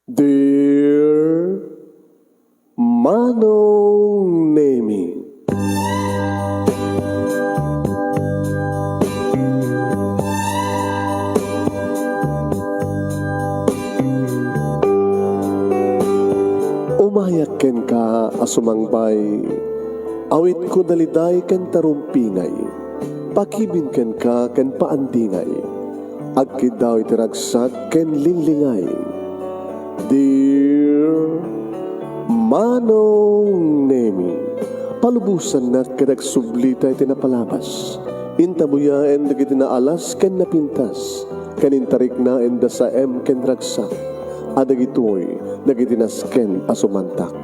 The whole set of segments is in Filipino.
Dear Manong Nemi, umayak ken ka asumangbay, awit ko daliday ken tarumpingay, pakibin ken ka ken paandingay, agkid daw itiragsak ken linglingay. Dear Manong Nemi, palubusan na kadagsublita iti napalabas, intabuya en dagiti naalas ken napintas, kanintarik na en sa ken ragsak, adagitoy dagiti nasken asumantak.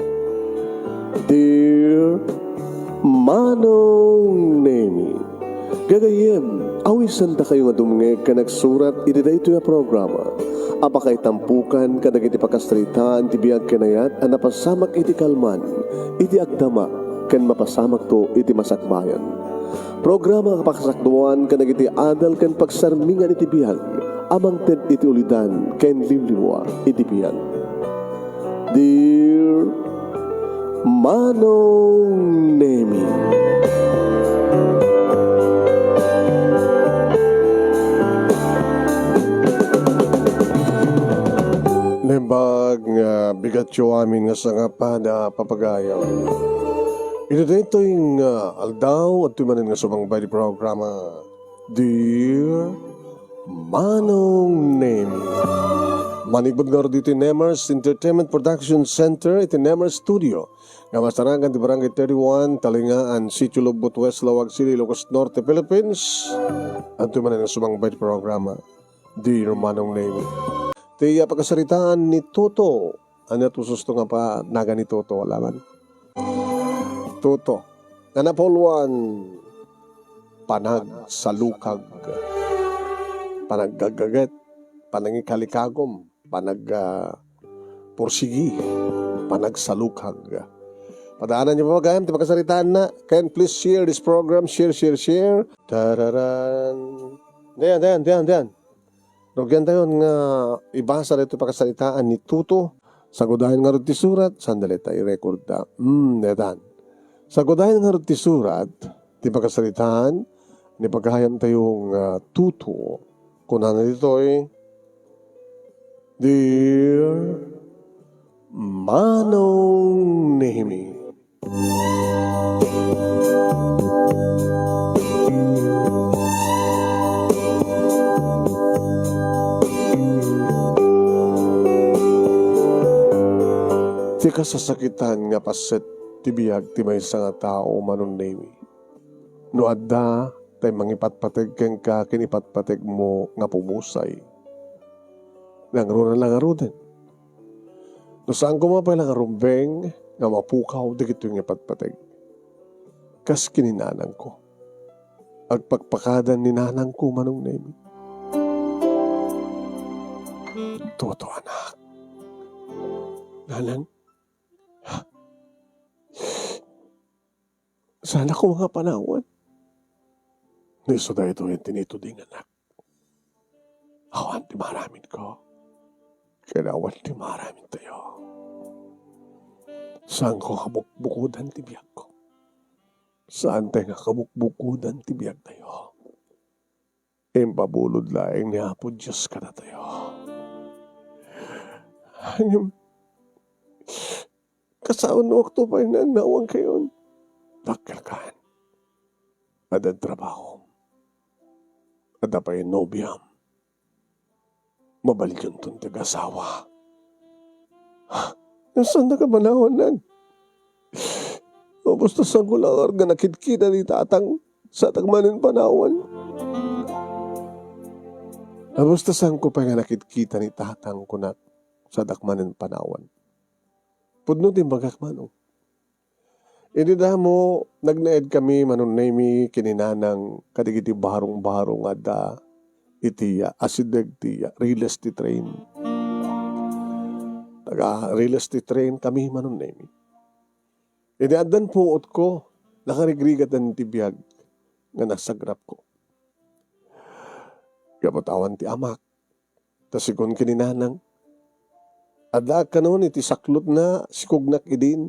Dear Manong Nemi, gagayem, awisan ta kayo nga dumngeg ka nagsurat iti daytoy a programa. Apakay tampukan kadagiti pakastritaan ti biag kanayat a napasamak iti kalman, iti agdama ken mapasamak to iti masakbayan. Programa kapakasakduan kadagiti adal ken pagsarmingan iti biag, amang ted iti ulidan ken limlimwa iti biag. Dear Manong Nemi, Nembag nga bigat yo amin nga sa nga pada papagayaw. Ito dito yung aldaw at tumanin nga sumangbay di programa. Dear Manong Nemi, manigbod nga dito yung Nemers Entertainment Production Center, iti Nemers Studio. Nga masarangan di Barangay 31, Talingaan, Sitio Lubot, West Lawag City, Ilocos Norte, Philippines. At tumanin nga sumangbay di programa. Dear Manong Nemi, tiya pagkasaritaan ni Toto. Ano ito susto nga pa naga ni Toto, alaman? Toto. Nanapolwan. Panagsalukag. Panaggagaget. Panangikalikagom. Pursigi. Panagsalukag. Padaanan niyo pa magayam, di pagkasaritaan na. Can please share this program? Share. Tararan. Diyan. Rogyan tayo nga ibasa rito pakasalitaan ni Tuto. Sagudahin nga rin surat. Sandali tayo record na. Netan. Sagudahin nga rin surat. Di pakasalitaan. Ni pagkahayam tayong Tuto. Kunan na dito Dear Manong Nemi, ti kasasakitan nga paset ti biag ti maysa nga tao Manong Nemi. No adda tay mangipatpateg ken ka kinipatpateg mo nga pumusay. Nangro na lang aruden. No saan ko mapay lang arumbeng nga mapukaw digito yung ipatpateg. Kas kininanang ko. Agpagpakadan ni nanang ko Manong Nemi. Toto anak. Nanang, sana ko mga panahon. Niso da ito yung tinituding anak. Awan ti maraming ko. Kailangan ti maraming tayo. Saan ko kabukbukudan ti biyag ko? Saan tayo nga kabukbukudan ti biyag tayo? Impabulod laing ni Apo Diyos ka na tayo. Hanggang kasaon no Oktubre na nawang kayon. Pagkalkan. Ada trabaho. Ada pa yung nobyam. Mabalik yung tuntig-asawa. Saan na ka manahon lang? O basta saan ko lang arga nakidkita ni tatang sa tagmanin panawan. Basta saan ko pa nga nakidkita ni tatang ko na sa takmanin panawan. Pudno din bagakmanong. Idida mo, nagnaed kami Manong Nemi kininanang kadigiti barong-barong ada itiya, asideg tiya, real estate train. Taga real estate train kami Manong Nemi. Iniadan puot ko, nakarigrigat ang tibiyag nga nasagrap ko. Kapatawan ti amak, tasikon kininanang, Ada ka noon iti saklot na sikugnak idin,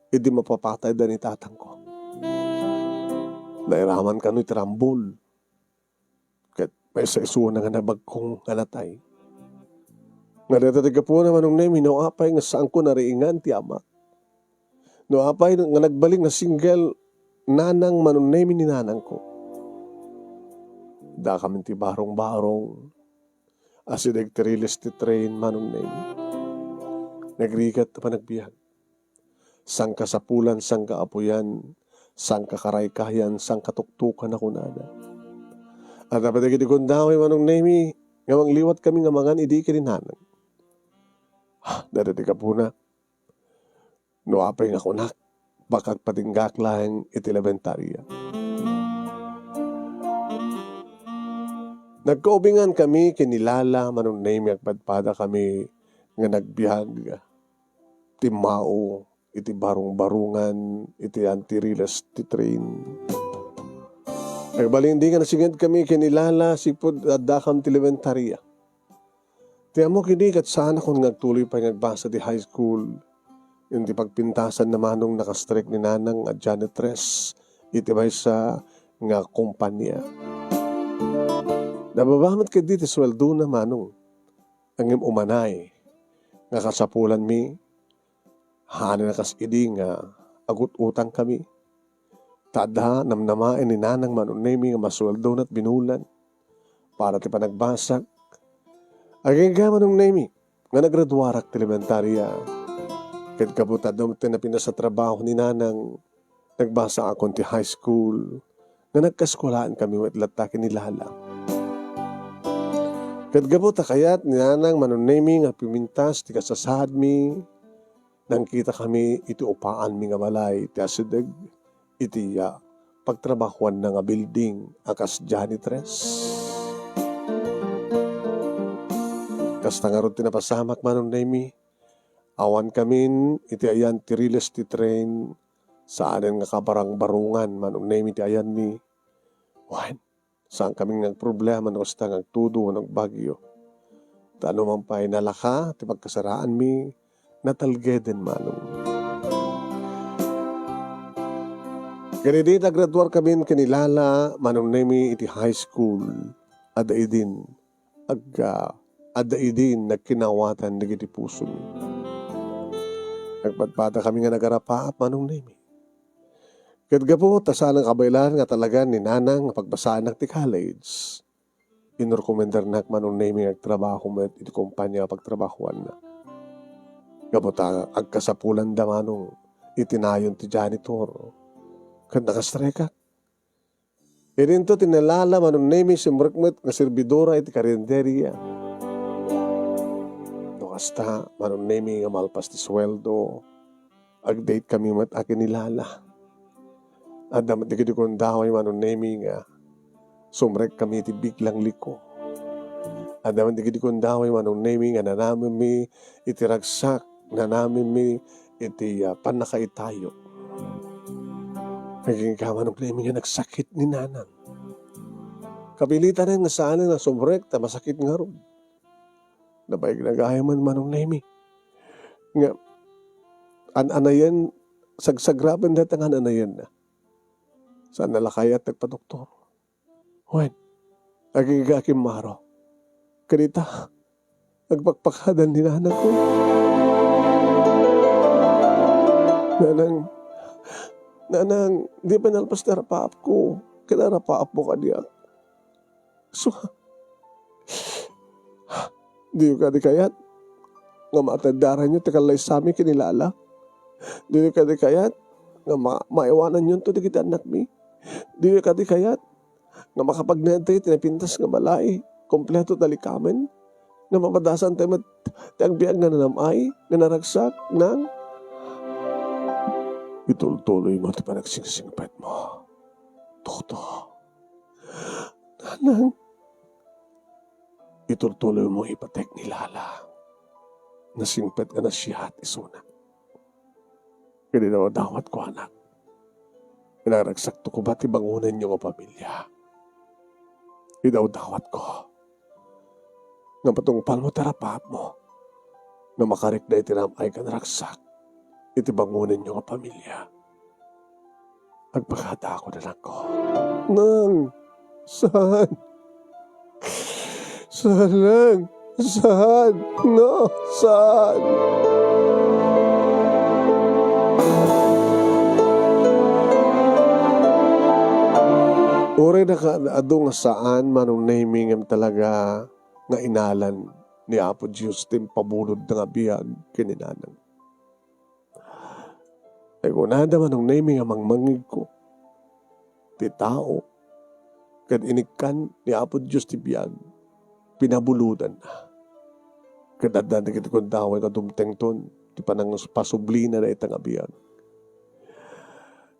idi mapapatay da ni tatang ko. Nairaman ka no iti rambol. Kat may sa isuwa nga nabag kong alatay. Nga natatiga po naman nung name, no apay nga saan ko nariingan ti ama. No apay nga nagbaling na single nanang manunemi ni nanang ko. Da kami ti barong-barong. Asidag ti riles ti train manunemi. Nagrigat pa nagbihan. Sang kasapulan, sang kaapuyan, sang kakaraykayan, sang katuktukan ako nada. At dapat di kundaway manunemi, nga mangliwat kami nga mangan idi kininanang. Dati ka po na. No apay nga kunak. Bakag patinggak lang iti elementarya. Nagkaubingan kami kinilala manong name agpadpada kami nga nagbiag. Timao iti barong-barungan iti antirilas ti train. Nagbalindi nga nasigad kami kinilala sipod adakam ti elementarya. Tiyan mo kini kat sana kung nagtuloy pa nagbasa di high school, yung di pagpintasan naman nung nakastrike ni nanang at janitress, iti may sa nga kumpanya. Nababamat ka dito sweldo na manong, ang umanay, nga kasapulan mi, hana na kas-idi nga agut utang kami. Tada namnamain ni nanang manunemi nga masweldo na't binulan, para ti panagbasag. Aging gaman ng nemi, nga nagradwarak ti elementarya. Kahit kabutad na tinapin sa trabaho ni nanang, nagbasa akong ti high school, nga nagkaskolaan kami at latakin ni Lala. Kahit gabuta kayat ni nanang manunemi nga pimintas ti kasasad mi, nang kita kami iti upaan mi nga balay, ti asidag, iti pagtrabahuan na nga building, akas janitress. Kasta nga ron tinapasamak manong nemi, awan kamin iti ayan ti riles ti train, saan nga kabarang-barungan manong nemi ti ayan mi. Wan, saan kaming nagproblema no basta nagtudo nagbagyo. Tano man pa'y nalaka, ti pagkasaraan mi, natalgeden manong. Kanidi naggraduar kami kinilala manong nemi iti high school, adaidin, adaidin nagkinawatan nagiti puso mi. Nagpadpada kami nga nagarapaap manong nemi. Kadgapo, tasalang kabaylan nga talaga ni nanang pagbasaan ng ti college. Inorkomendar na manong nemi agtrabaho mo iti kumpanya pagtrabahuan na. Gabota agkasapulan da manong itinayon ti janitor. Kad nakastreka. Irinto tinalala manong nemi simrekmet nga servidora iti karinderya. Basta, manong nemi nga malpas ti sweldo, ag-date kami mat akin ni Lala. At damat di kong daway manong nemi nga, sumrek kami iti biglang liko. At damat di kong daway manong nemi nga nanamin mi iti ragsak, nanamin mi iti panakaitayo. Naging ka manong nemi nga nagsakit ni nanang. Kapilitan nga saan nga sumrek, ta masakit nga ron. Nabay nagayaman manong nemi. Nga, an-anayan, sagsagraban dati nga an-anayan na. Saan nalakay at nagpadoktor. Wen, nagigakim maro. Kanita, nagpagpakadan ni nanang ko. Nanang, di pa nalpas na rapaap ko. Kaya rapaap mo ka diya. So, di ka di kayat nga matandaran nyo takalay sa amin kinilala. Di ka di kayat nga maiwanan nyo to di kita anak mi. Di ka di kayat nga makapagnantay tinapintas nga balay kompleto talikamen nga mapadasan tayo tiyang biyag nga nanamay nga naragsak ng itultuloy mo ito pa nagsingsingpet mo. Toto. Nanang, itultuloy mo ipatek ni Lala. Nasingpet ka na siya at isuna. Kaya na dawat ko anak. Pinaragsakto ko ba't ibangunan niyo ang pamilya? Idaw dawat ko. Nga patungpal mo tarapap mo. nga makarik na itinamay ka naraksak, iti bangunan nyo nga pamilya. Agpakata ako na lang ko. Nang, saan? Saan lang? Saan? No, saan? Uri na ka ado nga saan manong naming talaga nga inalan ni Apo Diyos tim pabulod na nga biyag kininanang. Ay kunada manong naming amang mangig ko. Ti tao. Kad inikan ni Apo Diyos ti biyag. Pinabuludan na. Kadadaan na kita kong taway kadumteng ton. Ti panang pasubli na itang abiyag.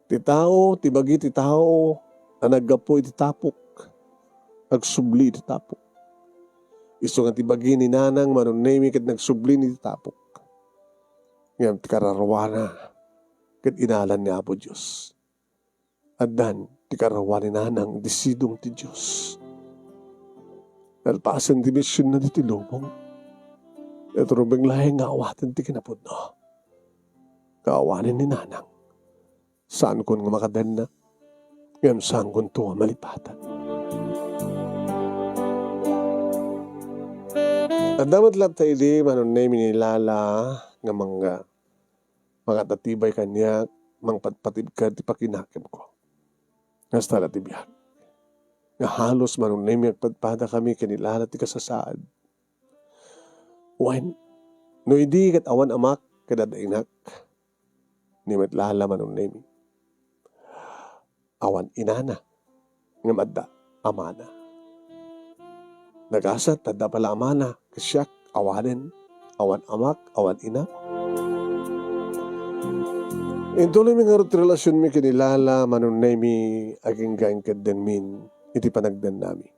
Ti tao, ti bagi ti tao. Anagapo iti tapok. Agsubli iti tapok. Iso nga ti bagi ni nanang manon nemi kat nagsubli iti tapok. Ngayon ti kararwana. Kat inalan ni Apo Diyos. Adan ti karawan ni nanang disidong ti Diyos. Nalpasan ti misyon na ti lubong. At rubeng lahi nga awatan ti kinapod no. Kaawanin ni nanang. Saan kon nga makadan na? Ngayon saan kon to malipatan? At damat lang tayo di manon na minilala nga mga tatibay kanya mang patpatid ka ti pakinakim ko. Nga stala ti biyak. Nga halos manon na agpadpada kami kinilala ti kasasaad. Wen, no hindi kat awan amak kadadainak ni matlala manon na awan inana nga madda amana. Nagasat tadda pala amana kasyak awanen awan amak awan ina. Intuloy mi nga relasyon mi kinilala manon na aging gaing kadden min iti panagdan nami.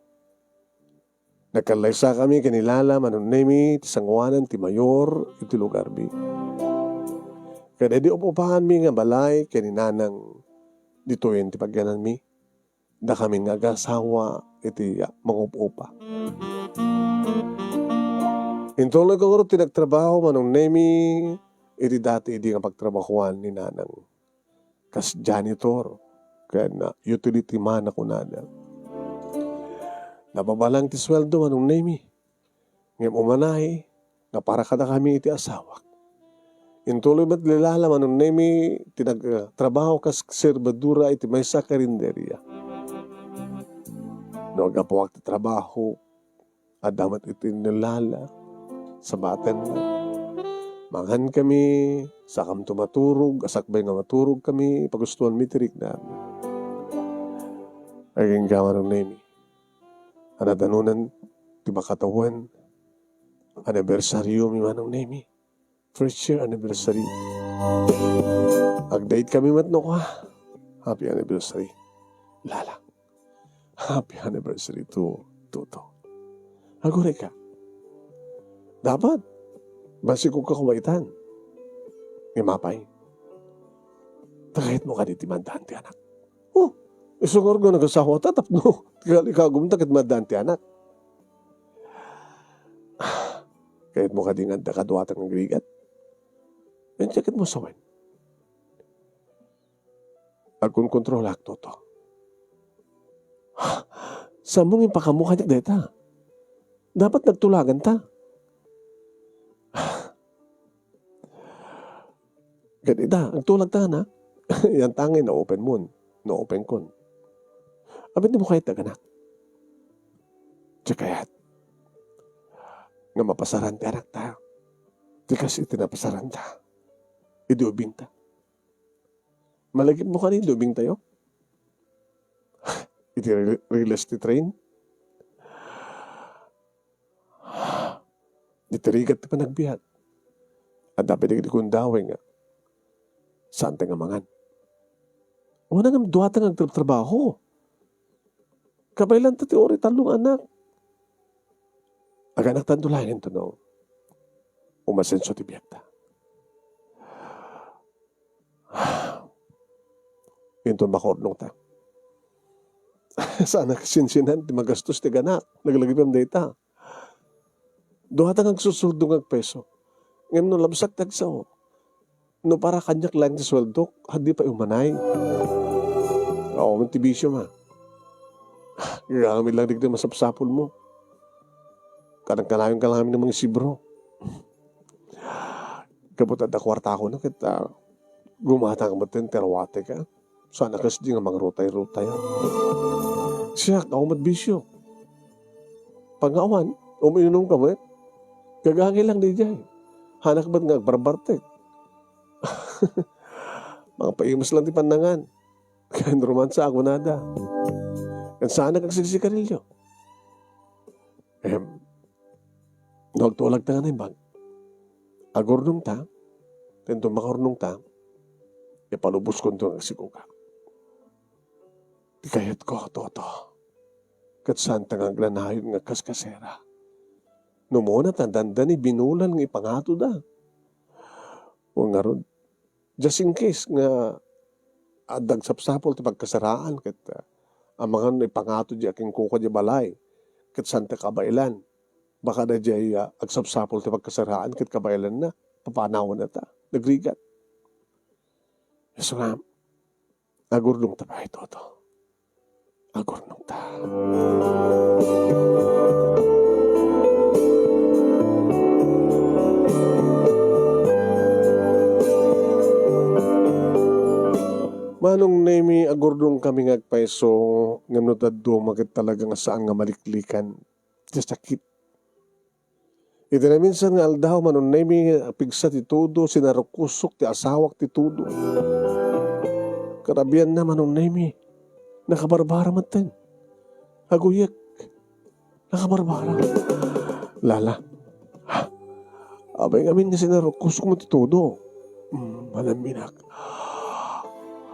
Nagkalaysa kami kinilala manon na ti sangwanan ti mayor iti lugar mi. Kada di upupahan mi nga balay kininanang ditoyen ti pagyanan mi. Da kami nga gasawa iti mangup-upa. Intuloy ko nga tinagtrabaho manong nemi iti dati iti nga pagtrabahuan ni nanang kas janitor kaya na utility man ako nanang. Nababalang ti sweldo manong nemi. Ngayon umanahi na para kada kami iti asawak. Intuloy ba't lilala manong nemi tinagtrabaho kas serbadura iti may sa karinderya. No, agapawag ti trabaho at damat iti nilala sa baten na. Mangan kami, sakam tumaturog, asakbay nga maturog kami, pagustuhan mi tirik namin. Aging gaman ng nemi. Anadanunan, ti makatawan, anibersaryo mi manong nemi. First year anniversary. Ag-date kami matno ko ha. Happy anniversary. Lala. Happy anniversary to Toto. Agure ka. Dapat. Basi ko ka kumaitan. Imapay. Takahit mo ka di timandahan ti anak. Oh, isungor ko nagasawa tatap no. Ikagum takit mandahan ti anak. Kahit mo ka di nga kaduwatang ng grigat. Yan sakit mo sawan. Agkun kontrol ak Toto. Sambong yung pakamukha niya deta. Dapat nagtulagan ta. Ganita, nagtulag ta na. Yan tangin na open moon. No open kon. Abit di mo kahit taganak. Tsakayat. Nga mapasaran ti anak ta. Di kasi itinapasaran ta. Idubing ta. Malagip mo ka rin, idubing tayo. Iti real estate train. Ditirigat pa nagbihat. At dapat di kundawin nga. Saan tayo nga mangan? Wala nga duwata nga nagtrabaho. Kabaylan ta ti ori talong anak. Aganak tandulahin to no. Umasenso ti biyak ta. Ito makornong ta. Sana kasinsinan, di magastos ti ganak. Naglagipam data. Duhatang ang susuldong ang peso. Ngayon no labsak tagsaw. No para kanyak lang ti sweldo, hadi pa umanay. Oo, mantibisyo ma. Gagamit lang digdi masapsapol mo. Kanang-kanayon ka lang ng mga sibro. Kapot at kwarta ko na kita gumatang mo tin terwate ka. Sana kasi di nga mga rutay-rutay. Siya, ako matbisyo. Pangawan, umiinom ka mo gagangin lang di dyan. Hanak ba't nga barbartek? Mga paimas lang di pandangan. Kaya romansa ako nada. Kan sana kang sigsikarilyo. Nagtulag ta nga na ibang. Agurnong ta, tento makarunong ta, ipalubos ko ito ang sikuka. Di kayat ko, toto. Kat saan ta nga glanayon nga kaskasera. Numuna tandanda ni binulan ng ipangato da. O nga ron, just in case nga adag sapsapol ti pagkasaraan kat ang mga ipangato di aking kuka di balay kat saan ta kabailan. Baka na di agsapsapol ti pagkasaraan kat kabailan na papanawan na ta. Nagrigat. So nga, agurnong ta pa ito to. Agurnong ta. Manong nemi agurdong kami ngagpaiso ngano daddo magit talaga nga saan nga maliklikan ti sakit. Iti na minsan nga aldaw manong nemi pigsa ti tudo sinarukusok ti asawak ti tudo. Karabian na manong nemi nakabarbara maten. Aguyak nakabarbara. Lala. Abay ngamin nga sinarukusok mo ti tudo. Malaminak.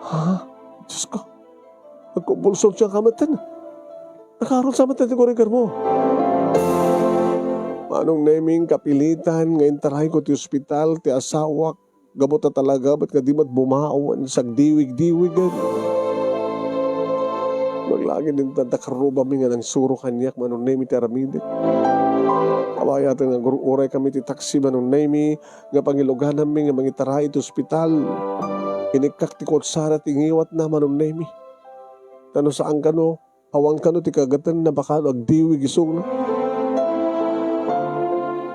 Ha? Diyos ko. Nagkumbulsog siya kamatan. Nakaroon sa matan ti kurigar mo. Manong naming kapilitan ngayon taray ko ti ospital, ti asawak. Gabot na talaga, ba't nga di mat bumawan sa diwig-diwigan. Maglagi din tantakaruba mi nga ng suro kanyak, manong naming ti aramidik. Kabayatan nga uray kami ti taksi, manong naming nga pangilugan namin nga mangitaray ti ospital. Inikak ti kotsara ti ngiwat na manong nemi. Tano saan ka no? Awang ka no ti kagatan na baka agdiwig isong na.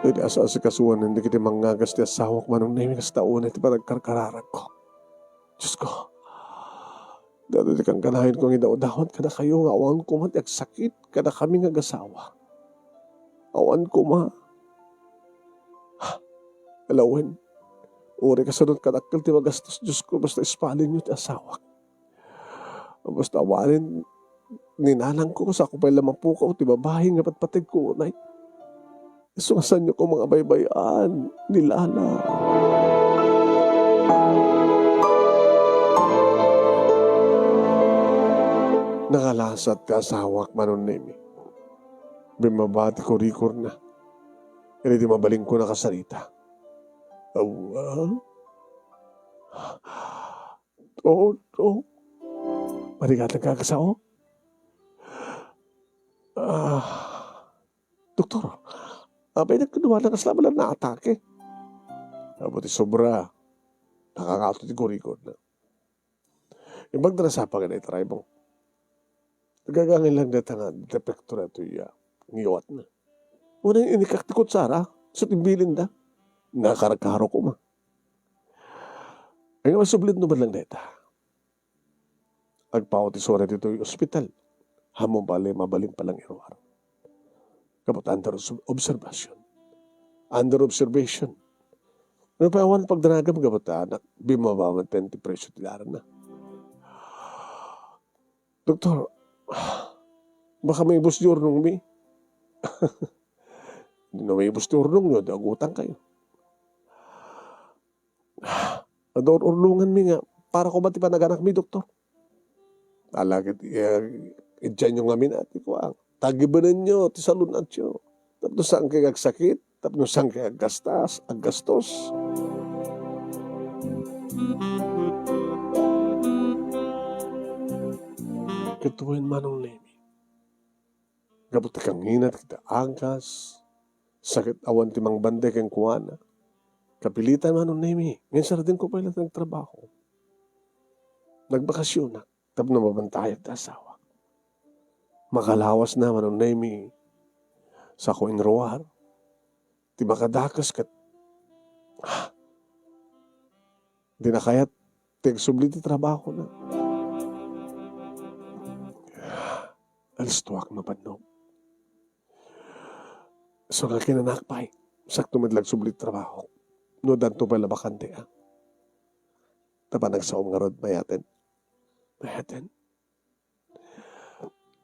Hindi asa sa kasuan hindi kiti mangagas ti asawak manong nemi kas taon iti panagkarkararag ko. Diyos ko. Dado ti kang kanahin kong idawdawat kada kayo nga awan ko man ti agsakit kada kami nga gasawa. Awan ko ma. Alawin. Uri kasunod kadakkel ti magastos Diyos ko basta ispalin nyo ti asawak. Basta awanin ninanang ko sa ako pa'y lamang pukaw ti babae nga patpatig ko unay. Isungasan nyo ko mga baybayan nilala. Nakalasat ti asawak manon nemi. Bimabati ko rikor na. Kaya di mabaling ko nakasalita. Marigat ang kakasao. Doktor, abay nagkaduwa na kasama lang na atake. Abuti sobra. Nakakato ti kurikod na. Ibang narasapa ka na itaray mo. Nagagangin lang data nga, depekto na ito ngiyot na. Unang inikaktikot Sara, sa timbilin da. Nakarakaro ko ma. Ay nga masublid naman lang data. Agpao ti sora dito yung ospital. Hamong bali, mabaling palang iruar. Kapot under observation. Under observation. Ano pa awan pagdanagam kapot anak, bimabawan 20 presyo tilaran na. Doktor, baka may bus di urnong mi. Hindi na may bus di urnong nyo, agutang kayo. Ador urlungan mi nga, para ko ba ti panaganak mi, doktor? Alagit, idyan yung amin ati ko ang. Tagibanan nyo, ti salun at nyo. Tapos saan kayo agsakit, tapos saan kayo aggastos. Katuwin manong nemi. Gabot kang hinat kita angkas, sakit awan ti mang bande kang kuwana. Kapilitan manong nemi. Ngayon sa rin ko pala nagtrabaho. Nagbakasyon na. Tapos na mabantayag ta asawa. Makalawas na manong nemi. Sa ko inruar. Di makadakas kat. Di na kayat. Tigsubli ti trabaho na. Alis tuwak mapadnog. So nga kinanakpay. Sakto madlag subli trabaho. No danto pala bakante ah. Tapa nagsaom nga rod mayaten. Mayaten.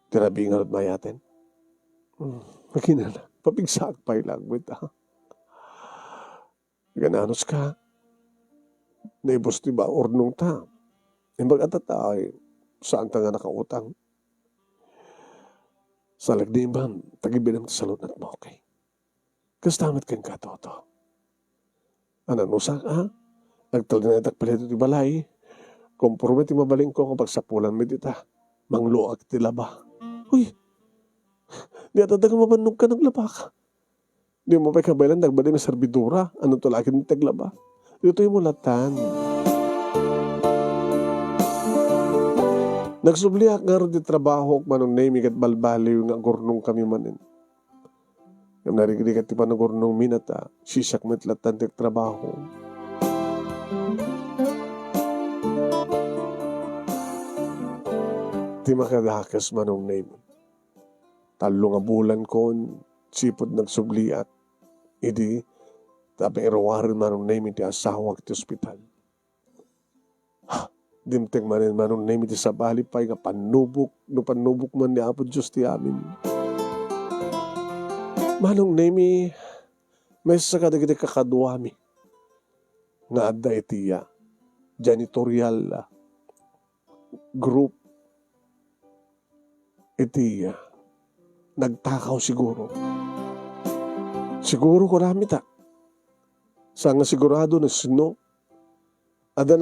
Tirabi nga rod mayaten. Makinana. Papigsakpay lang with ah. Gananos ka. Naibos ti ba ornong ta. Imbag atatay. Saan ta nga nakautang. Sa lagdimbang. Tagibinam ti salot at mo okay. Kastamit kang katoto. Ananusak ah. Nagtalinatak pala ito ti balay. Komporme ti mabaling ko kapag sapulan medita. Mangluak ti laba. Uy. Di atadagang mabanog ka ng laba ka. Di mo pa kabalan nagbaling ng serbidura. Ano to lagi ni taglaba. Dito yung mulatan. Nagsubliak nga rin di trabaho manong name kat balbaliw nga gurnong kami manin. Yung narigri kat ti pa na gurnong minata, sisak metlatan ti trabaho. Di makadakas manong name. Talo nga bulan kon, sipod nagsubliak. Idi, tapi irawarin manong name iti asawag ti ospital. Dimteng manin manong name iti sabali pa'y nga panubok, no panubok man ni Apo Diyos ti amin. Manong name, may sakadagiti kakaduami. Nga adda itiya, janitorial group. Itiya, nagtakaw siguro. Siguro ko rami ta. Sa nga sigurado na sino, ada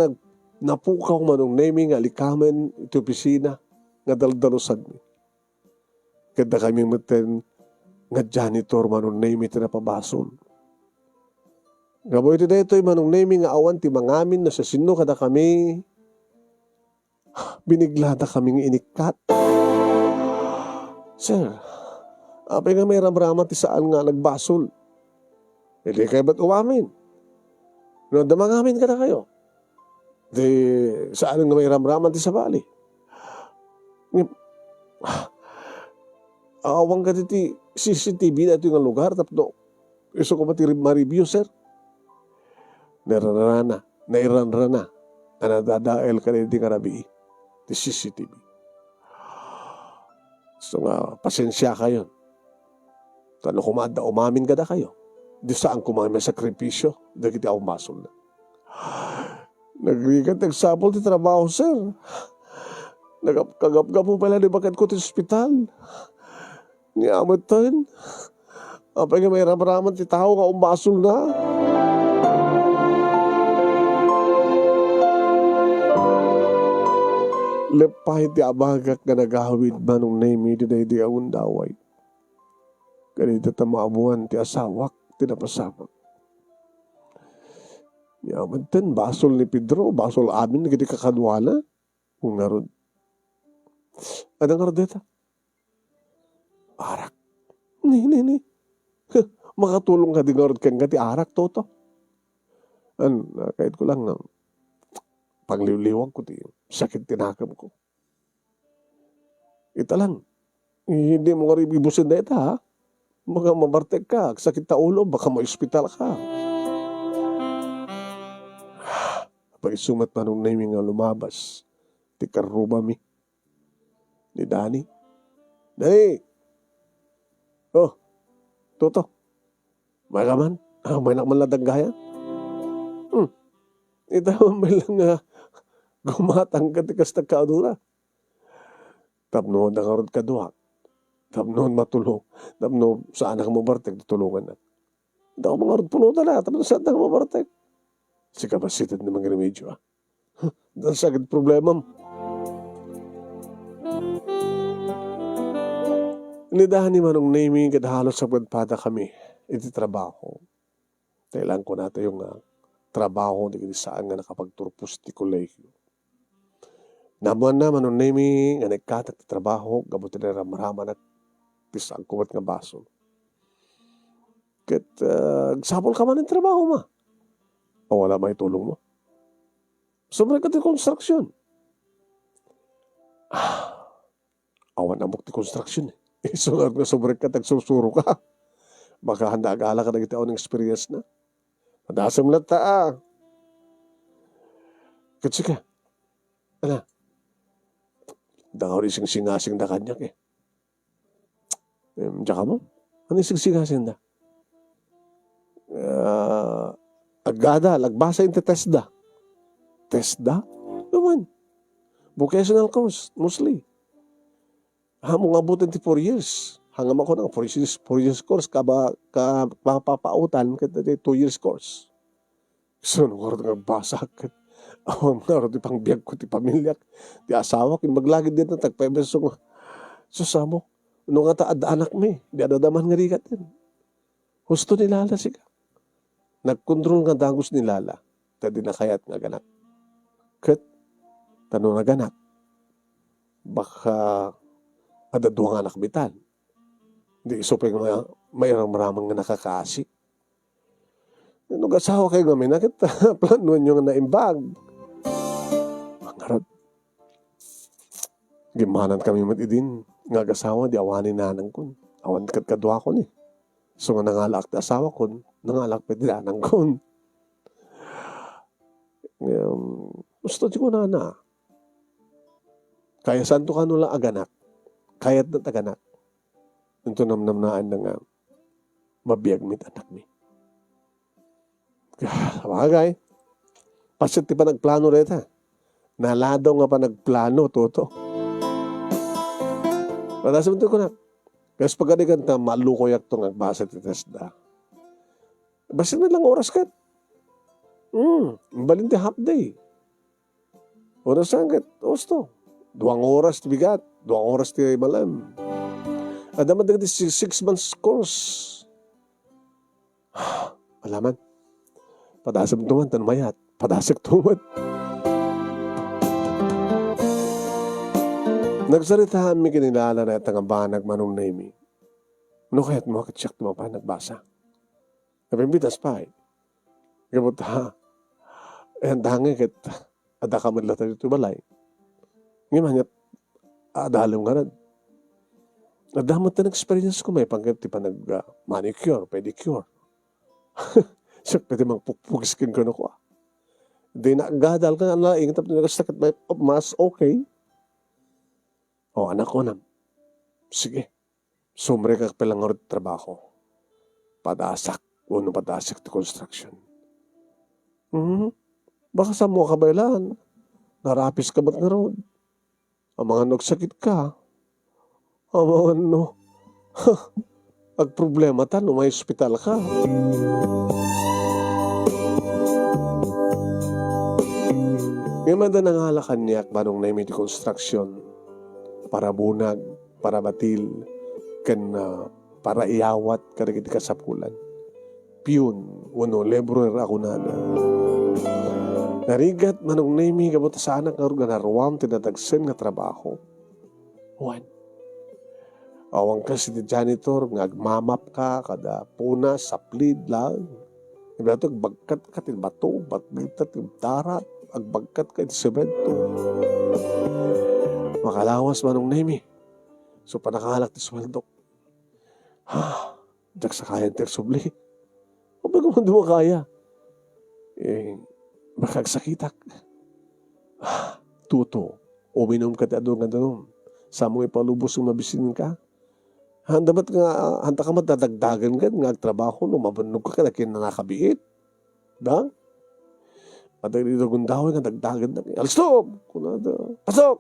napukaw manong naming alikamen iti opisina nga daldalusan mi. Kada kami maten nga janitor manong name iti napabason. Gaboy iti daytoy manong naming nga awan ti mangamin na sa sino kada kami biniglada kaming inikat. Sir, apay nga may ramramat ti saan nga nagbasol. Hindi kayo ba't umamin? No, damangamin ka na kayo. Di, saan nga may ramraman ti sa bali? Awang ka ti CCTV na ito yung lugar. Tapno, iso ko ba ti ma-review, sir? Nairanrana. Anadadael ka na di karabi. Ti CCTV. So nga, pasensya kayo. Tano kumada, umamin ka na kayo. Di saan kumami sakripisyo, dagiti akong basol na. Nagrigat, nagsapol ti trabaho, sir. Nagkagap-gap mo pala ni bakat ko ti ospital. Ni amot tayo. Apay nga may ramraman ti tao ka basol na. Lepay ti abagak nga nagahawid manong name di day awon daway. Ganito tamaamuan ti asawak. Tinapasamak. Yaman ten, basol ni Pedro, basol amin, nagiti kakadwala. Kung naroon. Anong karodeta? Arak. Ni. Makatulong ka din naroon kang gati arak, toto. Kahit ko lang na pagliwliwag ko ti sakit tinakam ko. Ita lang. Hindi mo nga rin ibusin na ita, ha? Mga mamartek ka, sakit ta ulo, baka ma-hospital ka. Pag sumat pa nung naming nga lumabas, ti karuba mi. Ni Dani. Dani! Oh, Toto. May kaman? May nakamaladang gaya? Ito may lang gumatang ka ti kasta kaadura. Tapno na karod kaduhak. Tapno matulong. Tapno saan ka mabartek, tutulungan na. Hindi ako mga puno na. Tapno saan ka mabartek. Si kapasited na mga remedyo. Dahil sakit problema mo. Nidahan ni manong naming kadahalo sa pagpada kami. Iti trabaho. Kailan ko nato yung trabaho di saan nga nakapagturpos ti kolehiyo. Namuan na manon nemi nga nagkatat ti trabaho gabuti na ramaraman at tisang kumat nga baso. Ket sapol ka man ng trabaho ma. O wala may tulong mo. Sobre ka ti construction. Awan amok ti construction eh. Isunod nga sobre ka tagsusuro ka. Baka handa-gala ka na kita ng experience na. Madasam lang taa. Katsi ka. Ala. Dangaw rin sing-singasing na kanyak eh. Diyan ka mo? Ano yung sing-singasing na? Agada, lagbasa yung TESDA. TESDA? Naman. Vocational course, mostly. Hamong abutin ti 4 years. Hangam ako ng 4 years course, kapapautan, kita 2 years course. So, nung oras nga basak, awang nga di pang biyag ko, ti pamilyak, ti asawa, kin maglagid din ng tagpebeso nga. Susamo, nung nga taad anak mi, di adadaman nga rikat din. Husto ni Lala siya. Nagkontrol nga dagos ni Lala, tadi na kayat nga ganak. Kat, tanong na ganak, baka adadwa nga anak bitan. Hindi isupay nga mayroong maramang nga nakakaasi. Nung asawa kayo nga, may nakita, planuan nyo nga naimbag. Mangarad. Gimanan kami matidin. Nga asawa, di awanin nanang kun. Awan kadwa ko ni. So nga nangalak na asawa kun, nangalak pa di nanang kun. Gusto ko na. Kaya santo ka nula aganak. Kaya't na taganak. Ito namnamnaan na nga mabiyag mit anak mi. Bagay. Pasit ti pa nagplano reta. Nalado nga pa nagplano, toto. Padasan ko na. Kasi pagkadigan ta, malukoyak to nagbasa ti TESDA. Basta na lang oras kat. Balin ti half day. Oras sangkat, osto. 2 oras ti bigat, 2 oras ti malam. Adaman din 6 months course. Alaman. Padasag tuman, tanmayat. Padasag tuman. Nagsaritahan mi kinilala na itang banag manong naimi. Ano kaya't mo katsyak mo pa nagbasa? Napimbitas pa eh. Gamot ha. Ang dangay kat ada ka man lata dito balay. Ngayon niya, adalam nga rin. Nadamot na experience ko may panggap ti pa nag-manicure, pedicure. Siya pwede magpupugis-skin ko na ko. Hindi na gadal ka na laing tapos nagasakit may mas okay. O anak ko na. Sige. Sumre ka palang nga trabaho. Padasak. Uno padasak ti construction. Baka sa mo kabaylan. Narapis ka ba't nga road? Ang mga nagsakit ka. Ang mga ag problema ta, may hospital ka. Ngayon man na nangalakan niya manong na imiti construction para bunag, para batil, para iyawat, karigit ka sa pulan. Piyun, laborer ako na. Narigat manong na imi kabot sa anak nga organarwam tinatagsen nga trabaho. One. Awang ka si janitor, ngagmamap ka, kada puna, saplid lang. Iba ito, agbagkat ka, bato, bagkat, darat, agbagkat ka, semento. Makalawas manong nemi. So, panakalak ti sweldo. Diyak sa kaya tersubli. O ba kung hindi mo kaya? Makagsakitak. Tuto, uminom ka ti adong nga doon. Sa mong ipalubos yung mabisinin ka. Dapat nga, hanta ka matadagdagan ka, nga trabaho, no, mabanog ka na kinanakabiit. Da? Patag dito gundawin, nga dagdagan na. Alstop! Kunada. Pasok!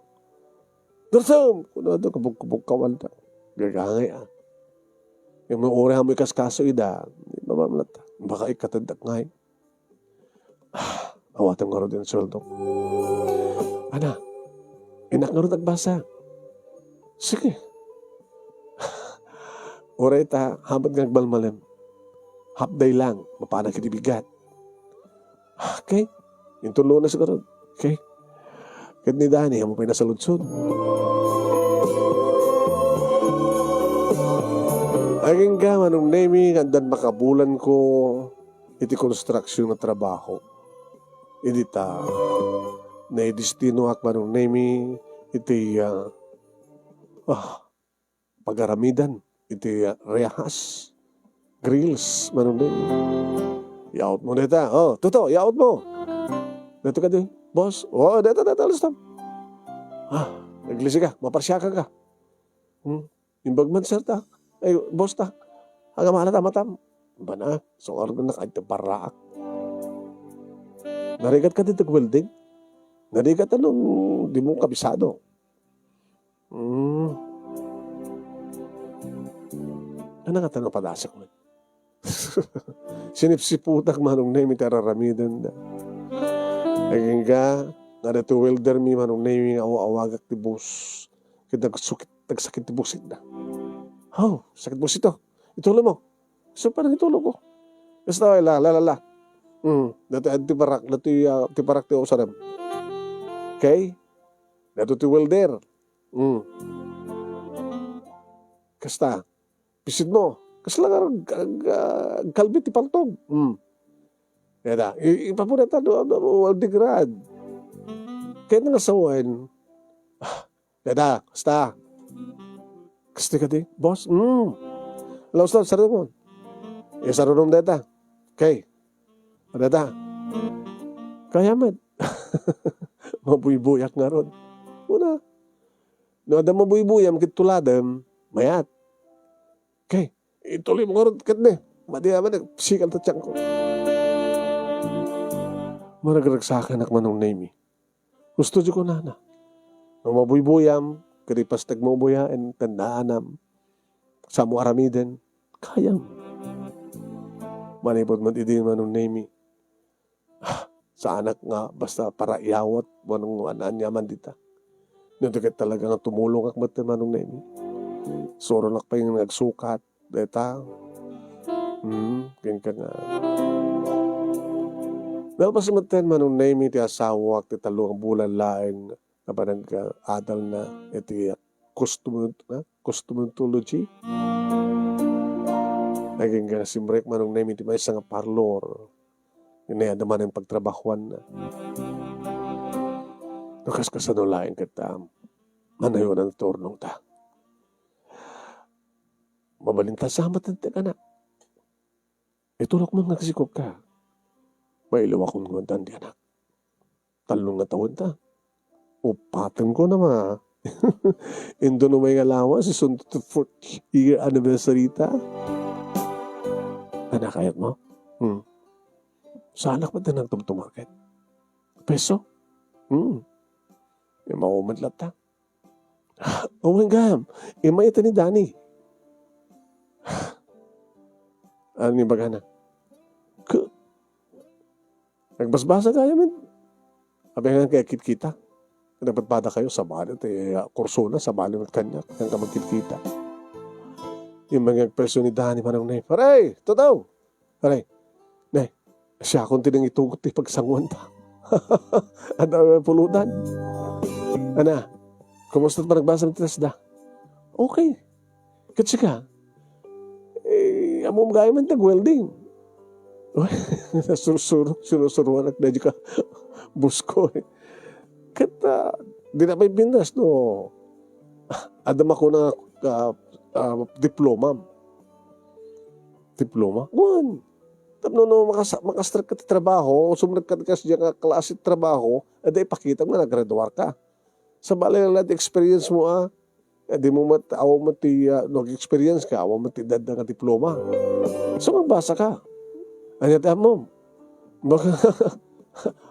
Dursom! Kunada, kabog-kabog kawal na. Gagangay Yung may uri mo ikaskaso ida, mamamlat. Baka ikatadak ngay. Awatan nga rin din sweldo. Ana, inak nga rin nagbasa. Sige. Oray ta, habat nga agbalmalim. half day lang, mapanang kitibigat. Okay? Yung tulo na siguro. Okay? Kahit ni Dani, mo pa nasaludsod. Aging ka, manong nemi, kandan makabulan ko, iti construction na trabaho. Iti na destino ak manong nemi, iti pagaramidan, iti rehas, grills, manong nemi. Yaot mo neta. Oh, tuto, yaot mo. Dito ka din, boss. Oh, dito, alas tam. Naglisi ka, maparsya ka. Imbag man sir ta. Ay, boss ta. Hagamana matam. Ba na, so organ na kahit paraak. Narigat ka dito welding? Narigat anong di mo kabisado? Ano nga tanong padasa ko? Sinipsiputak manong na yung tararamidan na. Aging ka, narito welder mi manong na yung awagak ti bus. Kita tagsakit ti busit na. Sakit bus ito. Itulo mo. So parang itulo ko. Basta la. Dati tiparak ti usaram. Okay? Dati ti welder. Kasta. Pisid mo. Kasi lang kalbit ti pantog. Kaya ipapunat na waldigrad. Kaya na nasawan. Kaya kasta. Kasta ka di, boss? Alam mo, sarado mo. Sarado mo data. Okay. Data. Kaya man. Mabuibuyak nga ron. Una. No, ada mabuyam kit tuladem, mayat. Okay, ituloy mo nga ron kat ne. Madiyaman nagsikal ta tiyang ko. Maragragsakan ak manong name. Gusto di ko na. No mabuyam, karipas tagmabuyain, tandaanam, sa mo aramiden, kayam. Manipod man idin manong name. Sa anak nga, basta para iawat, manong ananyaman dita. Nandikit talaga nga tumulong ak mati manong name. Soro nak pa yung nagsukat. Deta. Kaya ka nga. Nalpas maten manong name ti asawak ti talong bulan laing na pa nag-adal na iti cosmetology. Naging nga simrek manong name ti may isang parlor. Inaya naman yung pagtrabahuan na. Nakaskasano laing kita. Manayon ang turnong ta. Mabalinta sa matante ka na. Itulok mo nga kasikop ka. May ilaw akong ngundan di anak. Talong na taon ta. Upatan ko na ma. Indo na may ngalawa si sunod to 4th year anniversary ta. Anak, ayat mo? Sa anak ba din ang tumtumarket? Peso? Yung maumadlat ta. Oh my God. Ima ito ni Danny. Ano yung baga na? Nagbasbasa kaya man. Sabi nga kaya kita. Dapat bada kayo sa balit. Kursona sa balit at kanya. Kaya ka magkita. Yung mga presyo ni Danny manang na. Paray! Totoo! Paray! Nay, siya akong tinang itugot pagsanguan ta. Ano pulutan? Ana, kumusta pa nagbasa ng Tesda? Okay. Kasi ka, amom gaya man tag-welding. Sinusuruan at medyo ka busko. Kata, di na may binas, no? Adam ako na diploma. Diploma? Guan. Tapos no, makastart ka trabaho, sumunod ka kasi ka klase trabaho, edi ipakita mo na graduar ka. Sa balay na experience mo di mo nag-experience ka, awa matidad na ka diploma. So, magbasa ka. Anyata mo,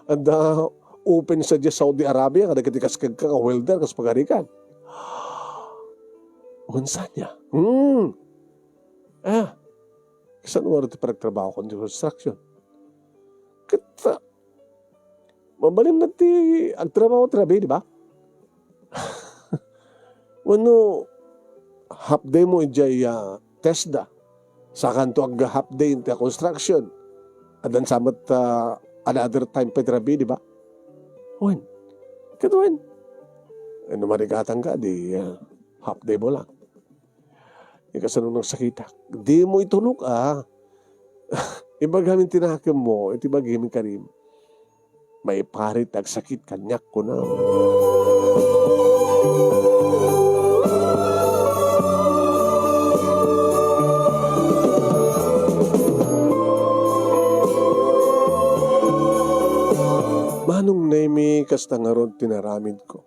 anda open sa Saudi Arabia, kada katikaskag ka, welder, kas pagarikan. Unsa niya? Saan mo rin pagtrabaho ko di construction? Kata, mabalim na ang trabaho-trabaho, di ba? Ano, half day mo ijay Tesda. Sa kanto ag half day into construction. Adan samat another time petrabi, di ba? Wen, katuan. Ano marigatan ka, di half day mo lang. Ikasanong ng sakita. Di mo itulog Ibagamin tinakim mo, itibagimin ka rin. May parit ag sakit kanyak ko na. Manong nemi kasta nga ron tinaramid ko.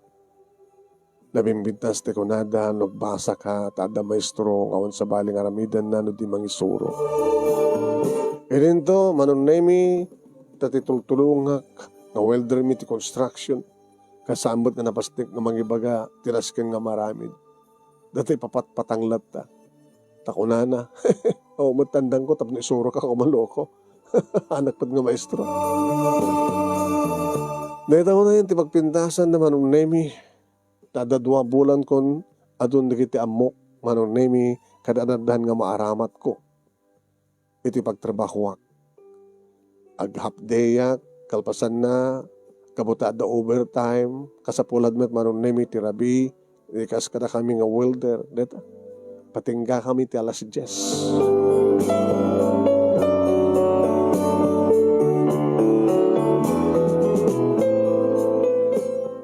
Nabimbintas te kunada nagbasa ka tada maestro ngawan sa baling aramidan na no di mangisuro. Irinto manong nemi tatitultulungak nga welder mi ti construction kasambot nga napastik nga mangibaga tirasken nga maramid. Dati papatpatanglat ta. Takunana. O matandang ko tapno isuro ka kumaloko. Anak pat nga maestro. Dahil ako na yun, tipagpintasan na manong nemi, tada 2 bulan kon, adun na kiti amok, manong nemi, kadadadahan nga maaramat ko. Iti pagtrabahuak. Ag half day kalpasan na, kabuta da overtime, kasapulad met manong nemi, tirabi, ikas kada kami nga welder, deta, patingga kami ti alas 10.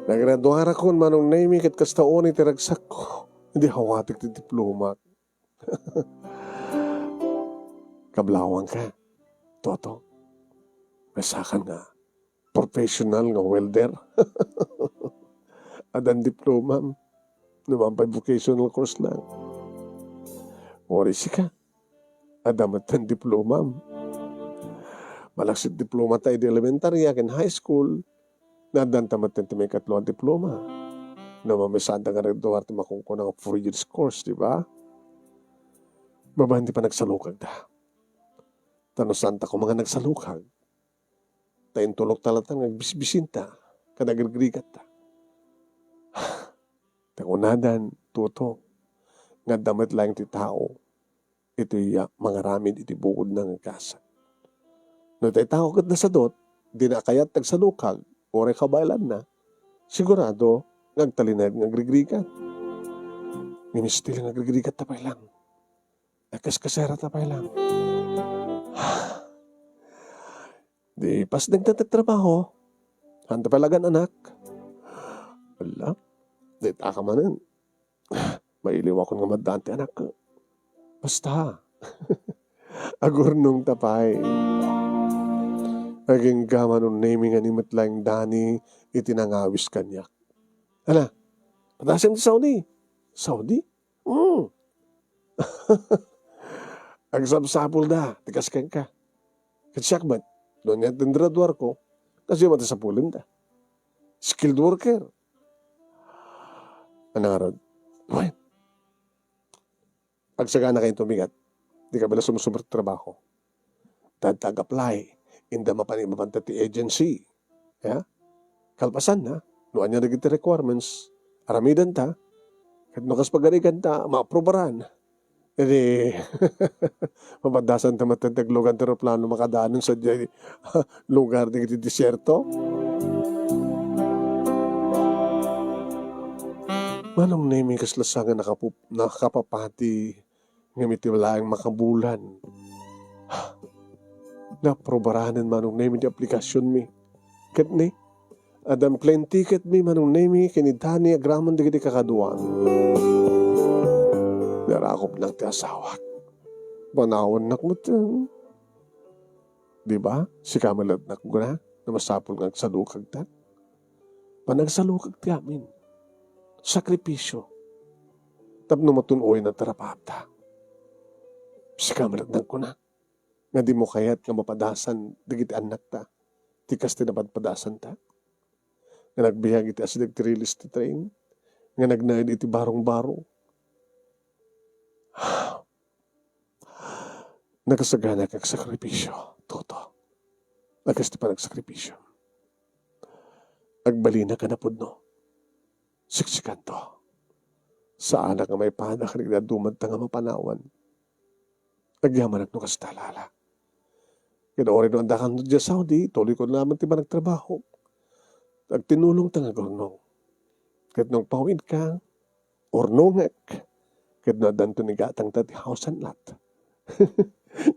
Nagraduara ko manong nemi kat kastaon iti ragsak ko. Hindi hawatik ti diploma. Kablawang ka. Toto. Masakan nga. Professional nga welder. Adan diploma. Naman pa vocational course lang. Orisi ka. Adamat ang diploma. Malaksit diploma tayo di elementary akin high school. Nadan tamat ti may katlo ang diploma. Namamisada nga rin doon at makungko ng 4 years course, di ba? Baba, hindi pa nagsalukag da. Tano santa ko mga nagsalukag. Tayin tulok talatang nagbisbisinta. Kanagagrigat ta. Takunadan, tuto. Nga damit lang ti tao. Ito'y mga ramid, iti bukod ng kasa. No, tayo tao kat na sa dot, di na kayat nagsalukag. Ore kabailan na, sigurado, nagtalinag ng agrigrigat. Ministil ng agrigrigat tapay lang. Nagkaskasera tapay lang. Di pas nagtatrabaho, handa palagan anak. Wala, di takamanan. Mailiw ako nga madante anak ko. Basta, agurnong tapay. Aging gama nung naming animat lang dani itinangawis kanyak. Ala, patasin ti Saudi. Saudi? Agsabsapul da, tikas ka. Katsyak ba't? Doon yan tindraduar ko. Kasi matasapulin da. Skilled worker. Anarod. Wait. Pagsagana kayong tumigat, di ka bala sumusubert trabaho. Tag-apply. Inda mapanibabanta ti agency. Yeah? Kalpasan na. Noan niya naging requirements. Aramidan ta. Kahit nukas pagarigan ta, maaprobaran. Jadi, mapadasan ta mataglugan ta plano makadaanan sa lugar ng iti disyerto. Manong naming kaslasangan nakapapati ngamiti wala ang makabulan. Naprobarahanan manong nemi di aplikasyon mi. Kat ni, adam plane ticket mi manong nemi kinidani agraman di kakaduan. Narakop lang ti asawak. Panawan nak mo tin. Diba? Si kamalat nak ko na masapol ng salukag ta. Panagsalukag ti amin. Sakripisyo. Tapno matunoy na tarapata. Si kamalat nak ko na. Nga di mo kayat nga mapadasan digiti anak ta. Tikas ti napadpadasan ta. Nga nagbihag iti asidag ti release ti train. Nga nagnaid iti barong-barong. Nagasagana kag sakripisyo. Toto. Nagas ti pa nagsakripisyo. Agbalina ka na po no. Siksikan to. Sa anak nga may panak nagdadumad ta nga mapanawan. Agyaman no kastalala. Kinaori no andakan no dya Saudi, tuloy ko naman ti ba nagtrabaho. Agtinulong ta nga gurnong. Kat nung pawid ka, ornongek. Kat no danto ni gatang ta ti hausan lat.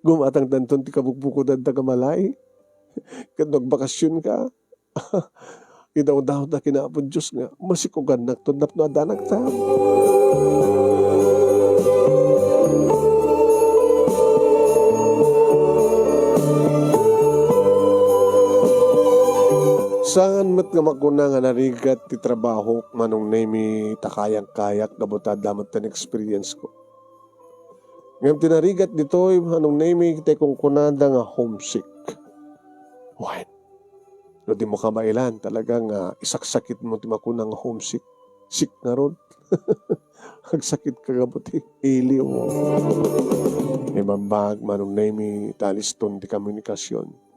Gumatang danton ti kabukbukudan ta kamalay. Kat nagbakasyon ka. Idaw-daw na kinapon Diyos nga. Masikugan nagtundap no adanak ta. Saan mat nga makuna nga narigat ti trabaho manong nami takayak-kayak gabutad damat tan experience ko. Ngam tinarigat ditoy manong nami kita kung kunada nga homesick. Why? No di mo ka mailan talagang isaksakit mo ti makuna nga homesick. Sick na ron. Hagsakit ka gabuti. Ili mo. Ibambag manong nami taliston ti komunikasyon.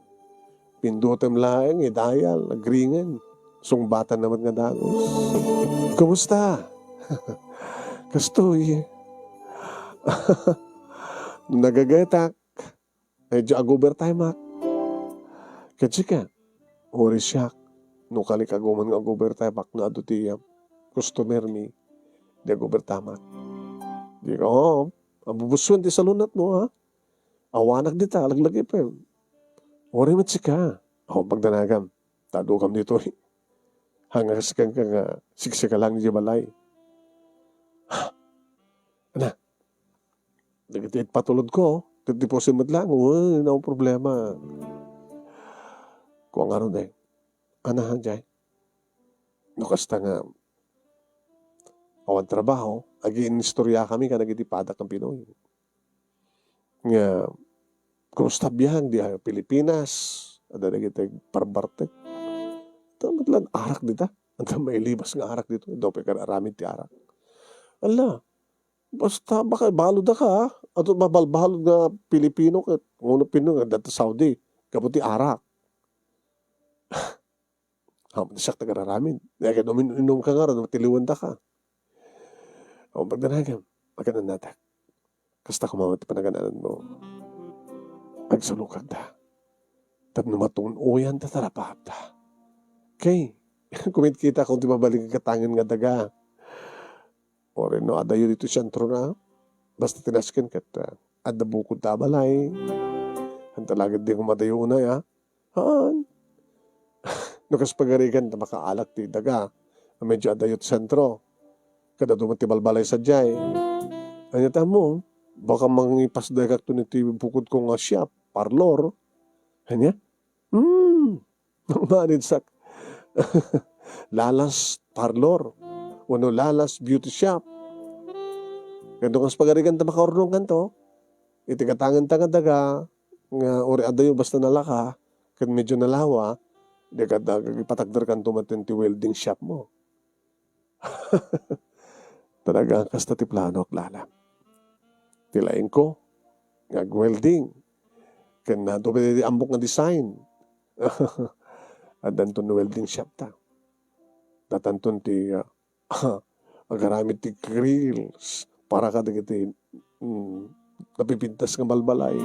Pindutem laeng, idayal, agringan. Sungbatan naman nga dagos. Kumusta? Kastoy. Nagagatak. Medyo agober tayo, mak. Kasi ka, hori siyak. No kalikaguman nga agober tayo, mak na ado tiyam. Customer mi. Di agober tamak. Di ka, abubusuan ti salunat mo, ha? Awanak di ta, laglagay pa yun. Ori matsika. Ako pagdanagam. Tado kam dito eh. Hanga kasikan ka nga. Siksika lang di balay. Ana. Nagitiit patulod ko. Titiposin mo lang. Uy, na problema. Kung nga ron eh. Anahan dyan. Nukasta nga. Awan trabaho. Agiin istorya kami ka nagitipadak ng Pinoy. Nga. Kumusta biyahan di Pilipinas. Ada na kita parbartek. Tamat lang arak dita. Anta may libas nga arak dito. Dope ka aramid ti arak. Ala. Basta baka balod ka ha. Ato babalbalod nga Pilipino. Nguno Pino nga dati Saudi. Kaputi arak. Siyak tagararamid. Kaya inom ka nga rin. Matiliwan da ka. Ang pagdanagam. Magandang natak. Kasta kumamati panaganan mo. Agsalukad da. Tapno matunuyan ta tarapap da. Okay. Kumit kita kung di mabalik katangin nga daga. O rin no, adayo dito siyantro na. Basta tinaskin kat ada bukod tabalay. Ang talagad di kumadayo na ya. Haan. Nukas pagarigan na makaalak ti daga. Medyo adayo ti sentro. Kada dumati balbalay sa jay. Anya tamo. Baka mangipas dagak to nito bukod ko nga siya. Parlor. Kanya? Manid sak. Lalas parlor. Wano lalas beauty shop. Kaya doon kas pagarigan ta makaurnong kanto. Itikatangan ta nga daga. Nga ori adayo basta nalaka. Kaya medyo nalawa. Di ka ipatagdar kan tumatin ti welding shop mo. Talaga kasta ti plano klala. Tilain ko. Ngag-welding. Kaya doon ambok nga design. At danton welding shop ta. Datanton ti agaramit ti grills. Para ka ti napipintas nga balbalay.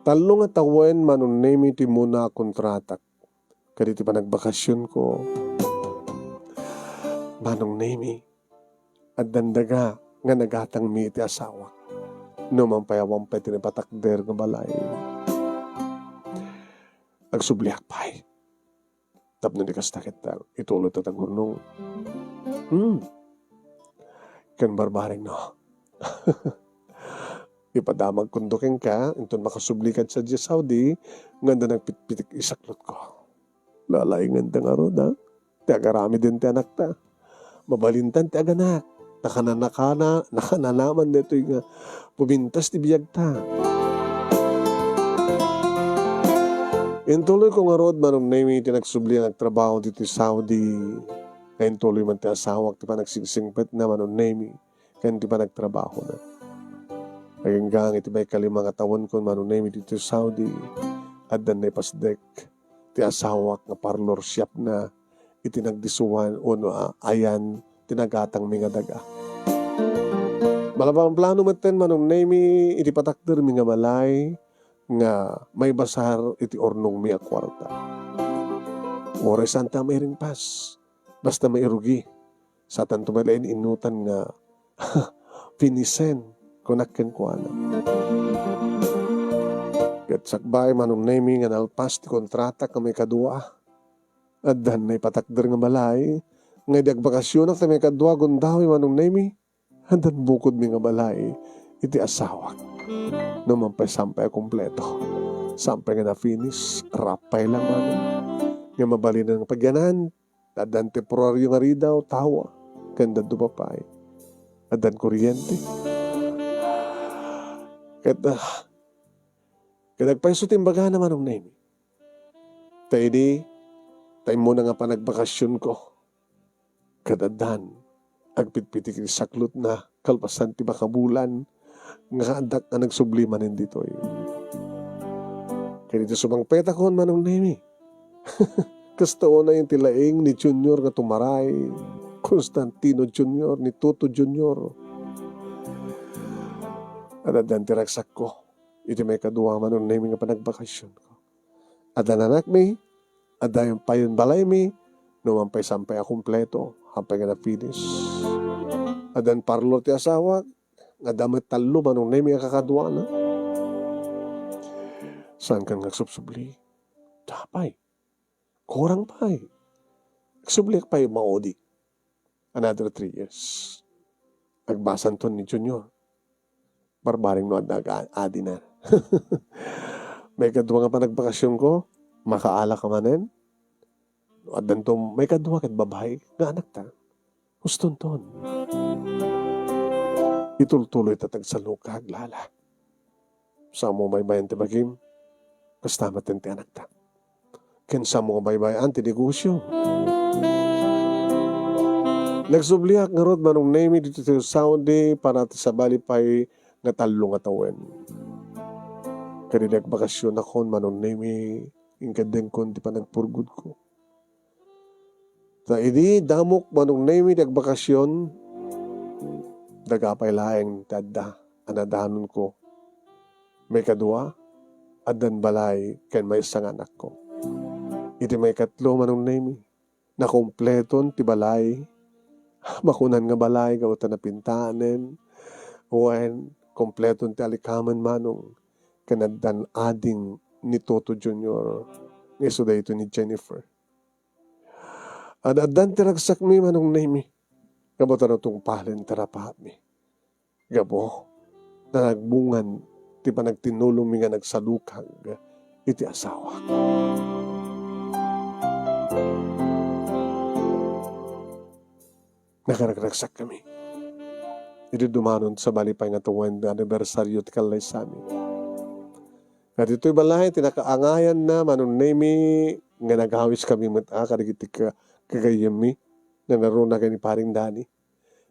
Talo nga tawen manon nemi ti muna kontratak. Kadi ti panagbakasyon ko. Manong nemi. At dandaga nga nagatang mi iti asawa. No mampayawang pa iti napatakder nga balay. Agsubliak pa'y. Tapno di kastakit ta. Itulot at agurnong. Kan barbaring no. Ipadamag kundukin ka. Inton makasublikan sa Saudi. Nganda nagpitpitik isaklot ko. Lalay nganda nga ron ha. Tiagarami din ti anak ta. Mabalintan ti aganak. Nakananaman dito yung pumintas ti biyag ta. Intuloy ko nga rod manong nami ti nagsubli ang trabaho dito sa Saudi. Kaya intuloy man ti asawak ti pa nagsingsingpet na manong nami. Kaya ti pa nagtrabaho na. Hanggang iti may kalimang atawon ko manong nami dito sa Saudi. At dan na ipasdek ti asawak nga parlor shop na. itinagdisuan o ayan tinagatang mga daga. Malabang plano maten manong nemi iti patakder mga balay nga may basar iti ornong mi a kwarta. Oras santa may ring pas. Basta may irugi. Sa tanto malain inutan nga pinisen kunakken ko anak. Kat sakbay manong nemi nga nalpas ti kontrata ka may kadua. At dan na ipatakder nga balay nga di agbakasyon at may kadua gundawi manong nemi. Handan bukod mi nga balay iti asawak. Naman pa'y sampay kompleto. Sampay nga na-finish, rapay lang man. Nga mabalin ng pagyanan, adan temporaryo nga rin daw, tawa. Kanda dumapay. Adan kuryente. Kaya nagpaiso timbaga naman ang name. Tayo di, tayo muna nga panagbakasyon ko. Kadadan, agpitpitik ni saklot na kalpasan ti makabulan nga andak na nagsublimanin dito. Kaya dito sumang petakon manong nemi. Kastao na yung tilaing ni Junior nga tumaray. Constantino Junior, ni Tuto Junior. At adan tiraksak ko. Iti may kadua manong nemi nga panagbakasyon ko. Adan anak mi, adan yung payon balay mi, numampay sampay a kumpleto, hampay nga na finish. Adan parlor ti asawa, nga damat talo manong nemi nga kakadua na. Saan kan nagsubsubli? Tapay. Kurang pa'y. Nagsubli pa'y maodi. Another 3 years. Nagbasan to ni Junior. Barbaring no adi na. May kadwa nga pa nagbakasyon ko, makaala ka manen. At danto, may kadwa kat babae, nga anak ta. Huston ton. Itultuloy tatag sa lukag, lala. Sa mo may bayan ti bagim, kastamat ti anak ta. Ken sa mo may bayan ti negosyo. Nagsubliak nga rod manong nemi dito sa Saudi para sa balipay nga talo nga tawen. Kaya nagbakasyon ako manong nemi ingkadeng kon di pa nagpurgod ko. Sa idi damok manong nemi nagbakasyon dagapay laeng tadda anadanon ko. May kadua adan balay ken may isang anak ko. Iti may katlo manong nemi na kompleton ti balay makunan nga balay gawta na pintanen wen kompleton ti alikaman manong kanaddan ading ni Toto Junior nga iso dayto ni Jennifer. Addan ti ragsak mi manong nemi gabota na itong palen tarapahat mi. Gabo na nagbungan ti pa nagtinulong mi nga nagsalukag iti asawa. Nakaragsak kami. Iti dumanon sa balipay nga tuwan na anibersaryo ti kalay sa amin. At ito'y balay, tinakaangayan na manong nemi nga naghawis kami mata karigiti kagayam mi na naruna kay ni paring Dani.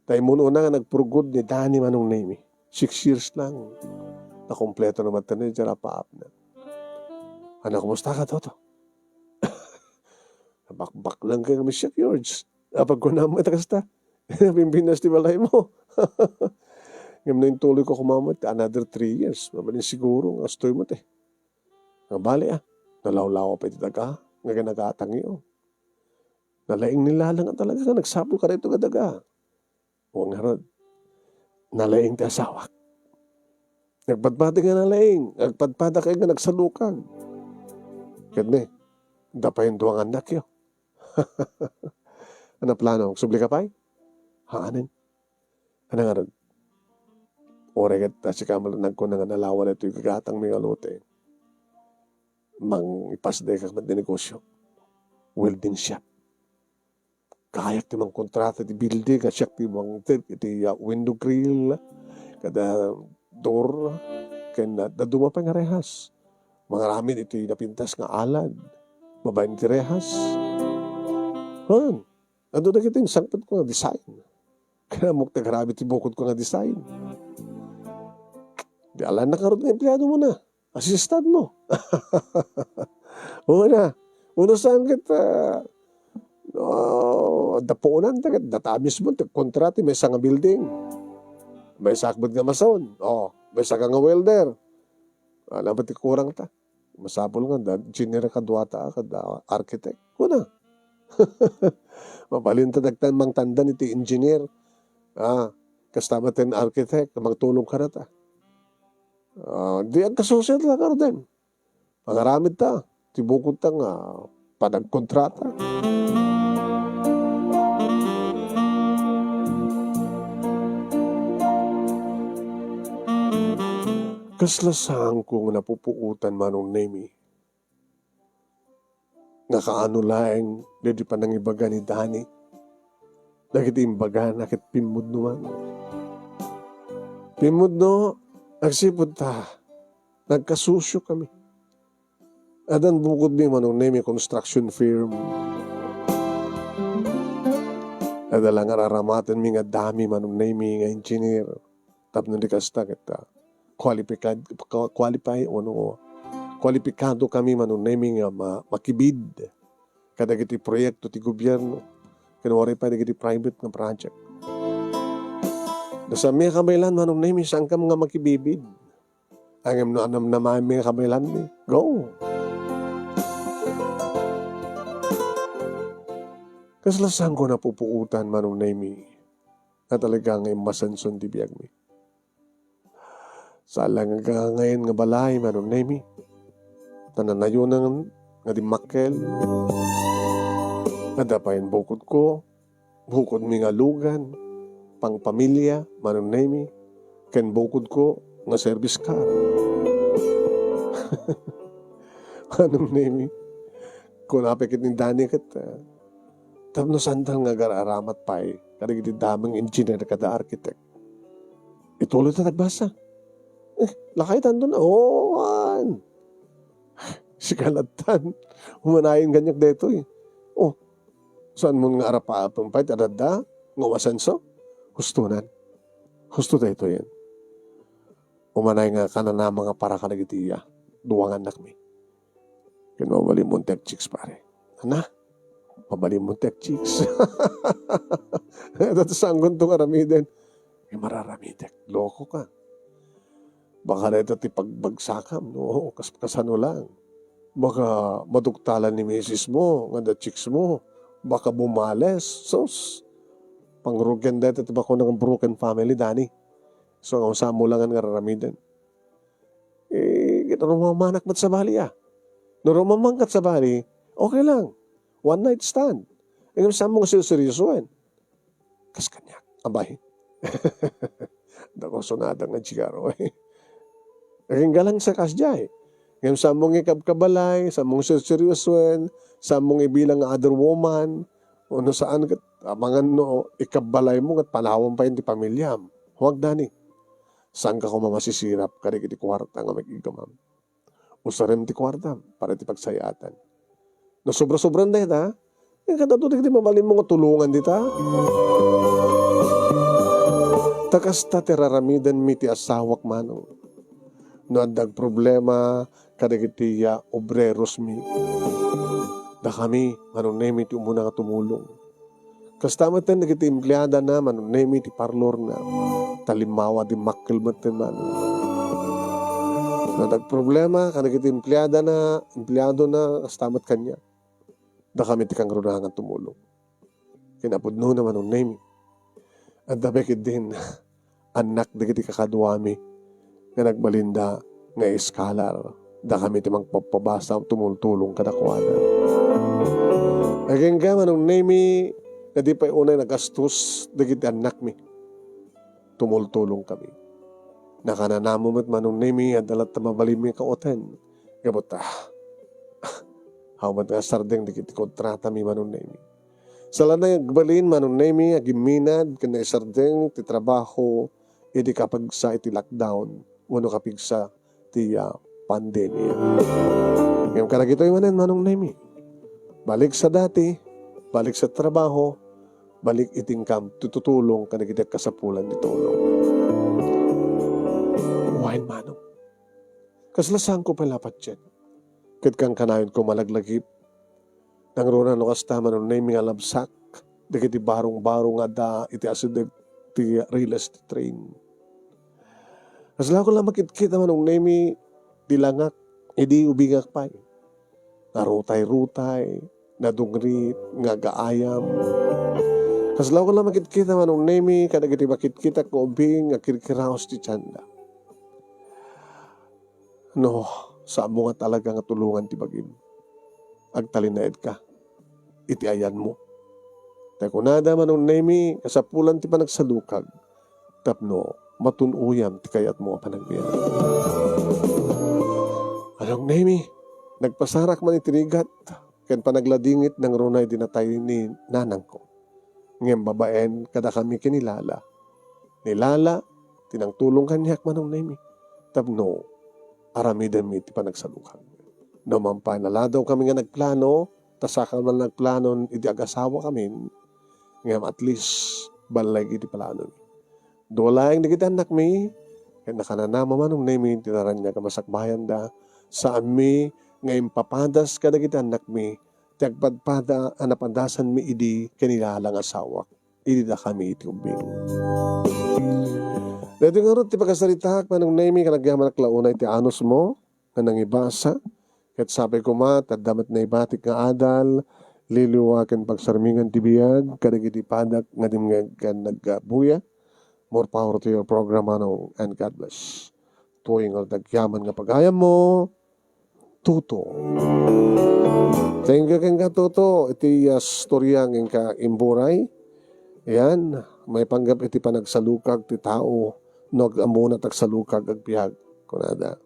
Tayo muna nga nagpurgod ni Dani manong nemi. 6 years lang. Nakompleto naman ito na yung paap na. Anak, kumusta ka, Toto? Bakbak lang kayo kami siya, George. Kapag ko naman kasta, pimpinas di balay mo. Ngayon na yung tuloy ko kumamot, another 3 years. Mabalin siguro, astoy mo te. Nga bali nalaw-law pa iti daga, nga ganagatang iyo. Nalaing nilalang talaga ka, nagsapol ka rito ka daga. O nga rod, nalaing ti asawak. Nagpadpada nga nalaing, nagpadpada kayo nga nagsalukag. Kaya dapayin duwang anak yo. Ano plano? Subli ka pa'y? Haanin? Ano nga rin? Oregat, si Kamal nagko na nga nalawan ito yung kagatang may alote. Mang ipasday ka man din negosyo. Welding shop. Kayak ti mang kontrata ti building, kayak ti mang window grill, kada door, kaya naduma pa nga rehas. Mga ramin ito yung napintas nga alad. Babayin ti rehas. Ano na kita yung sangpad ko nga design. Kaya mukta grabe ti bukod ko nga design. Di alam na karot na empleyado mo na. Assistant mo. Oo na. Uno saan kita Dapunan, datamis mo, kontrati, may isang building. May sakbod nga mason. May saka nga welder. Alam ba ti kurang ta? Masapol nga, engineer ka duwata ka, architect. Kuna. Mapalinta dagtan mang tanda ni ti engineer. Kastama tin architect, magtulong ka na ta. Di ang kasosyo lang ka din. Pangaramid ta. Tibukod ta nga, panagkontrata. Kaslasang kong napupuutan manong nemi. Nakaano laeng, di pa nang ibaga ni Dani. Nakit imbaga, nakit pimod naman. Pimod no, nagsipod ta. Nagkasusyo kami. Adan bukod mi manong nemi construction firm. Adala nga raramatan mi nga dami manong nemi nga engineer. Tapno di kasta kita. Kwalipikado kami manong nemi nga makibid. Kada kiti proyekto ti gobyerno. Kinwari pa di kiti private nga project. Nasa may kabaylan manong nemi saan ka mga makibibid. Ang anam na may kabaylan ni. Go! Kaslasang ko napupuutan manong nemi na talagang masanson di biyag mi. Salang nga ngayon nga balay manong nemi. Tananayunan nga di makkel. Nadapayin bukod ko. Bukod mi nga lugan. Pang pamilya manong nemi. Ken bukod ko nga service car. Manong nemi. Kung napikit ni Dani kita. Tapno sandang nga gararamat pa kada giti damang engineer kada architect. Ituloy na nagbasa. Lakay tando na. Wan. Si kalatan. Humanayin ganyak dito eh. Saan mo nga arapa-apang pahit? Adada? Ngawasanso? Hustunan. Husto dito yan. Humanay nga kanana mga para kalagitiya. Duwangan nakmi. Kinawali mo tek chicks pare. Ana? Mabali mo tek chicks. Ito sanggon itong aramiden. Mararamidek. Loko ka. Baka na ito pagbagsakan. No? Kasano lang. Baka maduktalan ni misis mo. Nga chicks mo. Baka bumales. Sos. Pangrugyan dito. Ito ba ko ng broken family, Dani? So, ang usamo lang ang raramiden. Kita rumamanak mat sa bali Narumamangkat sa bali, okay lang. One night stand. Ngayon sa mong seryosoan. Kas kanyak. Abay. Dako sonada nga chigaro eh. Ngayon galang sa kasya eh. Ngayon sa mong ikabkabalay, sa mong seryosoan, sa mong ibilang other woman, o no saan kat, mga no, ikabalay mo kat panawang pa yun di pamilyam. Huwag Dani. Saan ka ko mamasisirap kada kiti kwarta nga mag-igamam. Usarem ti kwarta para ti pagsayatan. No sobra-sobrang dahil ha. Yung katatulik di mabalin mo nga tulungan dita. Takasta ti raramidan mi ti asawak manong. No adag problema kada kiti obreros mi. Da kami manong nemi ti umuna nga tumulong. Kasta maten kiti empleyada na manong nemi ti parlor na. Talimawa di makkel maten manong. No adag problema kada kiti empleyado na kastamat kanya. Da kami ti kang runahangan tumulong. Kinapudno naman ang name. At dabekit din, anak da kiti kakadwami na nagbalinda nga iskalar. Da kami ti magpapabasa tumultulong kadakwana. Aging ka manong name na di pa unay nagastos da kiti anak mi. Tumultulong kami. Nakananamumot manong name at dalat mabalim mi kaoten. Gabot Hawat nga sardeng di kiti kontrata mi manong nemi. Sala na agbalin manong nemi agiminad kena sardeng ti trabaho idi kapag sa iti lockdown wano kapig sa ti pandemya. Ngayon karagito yung manong nemi. Balik sa dati, balik sa trabaho, balik itingkam tutulong kana kita kasapulan ni tulong. Wain manong. Kaslasang ko pala patsyet. Kat kang kanayon ko malaglagip. Nang runa no kasta manon name nga labsak. Dagiti barong-barong nga da iti asid ti real estate train. Kasla ko lang makit-kita manong name dilangak, idi ubingak pa. Narutay-rutay, nadungri, nga gaayam. Kasla ko lang makit-kita manong name kadagiti makit-kita ko ubing nga kirkiraos ti tiyanda. No, sa mo nga talaga nga tulungan ti bagim. Agtalinaed ka, iti ayan mo. Tay kunada manong name kasapulan ti panagsalukag, tapno matunuyam ti kayat mo panagbiyan. Anong name, nagpasarak man itirigat, ken panagladingit ng runay dinatay ni nanang ko. Ngem babaen kada kami kinilala. Nilala, tinang tulong kanyak manong name, tapno aramiden mi ti panagsalukag. No mampanala daw kami nga nagplano, tasaka man nagplano iti agasawa kami, ngam at least balay iti plano mi. Dolayang digiti anak mi, kaya nakananama manong name, tinaran niya kamasakbayan da, sa mi ngayon papadas kadagiti anak mi, tiagpadpada anapadasan mi idi kanilalang asawak, idi da kami iti ubing. Dito nga rin, ti pagkasaritak manong name, kanagyaman naklaunay ti anos mo, nga nangibasa, ket sabi ko ma, tadamat na ibatik nga adal, liliwaken pagsarmingan ti biyag, kadagiti padak nga dimngag nagbuya. More power to your program, ano, and God bless. Tuwing ang dagyaman nga pagayam mo, Tuto. Thank you keng ka, Tuto. Iti storya ng ka imburay. Yan, may panggap iti panagsalukag ti tao, nag-amuna tagsalukag agpihag. Kunada.